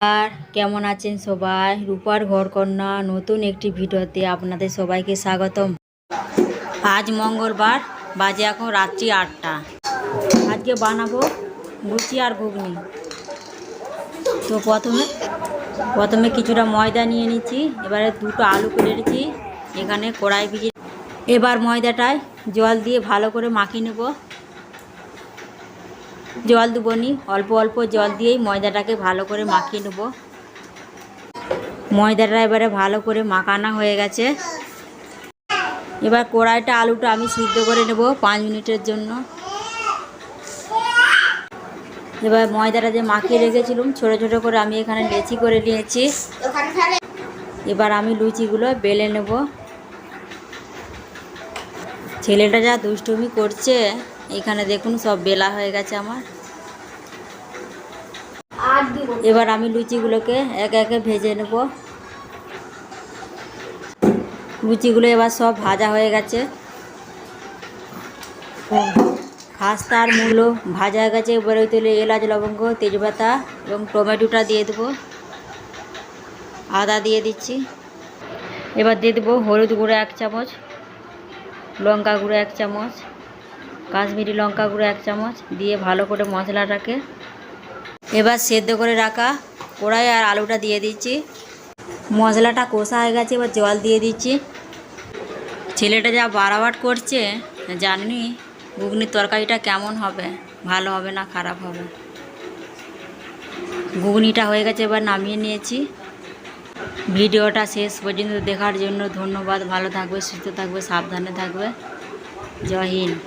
আর কেমন আছেন সবাই? রূপার ঘরকন্যা নতুন একটি ভিডিওতে আপনাদের সবাইকে স্বাগতম। আজ মঙ্গলবার, বাজে এখন রাত্রি 8টা। আজকে বানাবো লুচি আর ঘুগনি। তো প্রথমে কিছুটা ময়দা নিয়ে নিচ্ছি, এবারে দুটো আলু কেটে নিচ্ছি, এখানে কড়াই ভিজে। এবার ময়দাটায় জল দিয়ে ভালো করে মাখিয়ে নেব। জল দেবো নি, অল্প অল্প জল দিয়েই ময়দাটাকে ভালো করে মাখিয়ে নেব। ময়দাটা এবারে ভালো করে মাখানো হয়ে গেছে। এবার কড়াইটা আলুটা আমি সিদ্ধ করে নেব 5 মিনিটের জন্য। এবার ময়দাটা যে মাখিয়ে রেখেছিলাম ছোট ছোট করে আমি এখানে লেচি করে নিয়েছি। এবার আমি লুচিগুলো বেলে নেব। ছেলেটা যা দুষ্টুমি করছে, এখানে দেখুন সব বেলা হয়ে গেছে আমার। এবার আমি লুচিগুলোকে একে একে ভেজে নেব। লুচিগুলো এবার সব ভাজা হয়ে গেছে। খাস্তা আর মূলো ভাজা হয়ে গেছে। এবার ওই তেলে এলাচ, লবঙ্গ, তেজপাতা এবং টমেটোটা দিয়ে দেবো। আদা দিয়ে দিচ্ছি। এবার দিয়ে দেবো হলুদ গুঁড়ো 1 চামচ, লঙ্কা গুঁড়ো 1 চামচ, কাশ্মীরি লঙ্কা গুঁড়ো 1 চামচ দিয়ে ভালো করে মশলাটাকে এবার সেদ্ধ করে রাখা কড়াই আর আলুটা দিয়ে দিচ্ছি। মশলাটা কষা হয়ে গেছে, এবার জল দিয়ে দিচ্ছি। ছেলেটা যা বাড়াবাড় করছে, জানি ঘুগনির তরকারিটা কেমন হবে, ভালো হবে না খারাপ হবে। ঘুগনিটা হয়ে গেছে, এবার নামিয়ে নিয়েছি। ভিডিওটা শেষ পর্যন্ত দেখার জন্য ধন্যবাদ। ভালো থাকবে, সুস্থ থাকবে, সাবধানে থাকবে। জয় হিন্দ।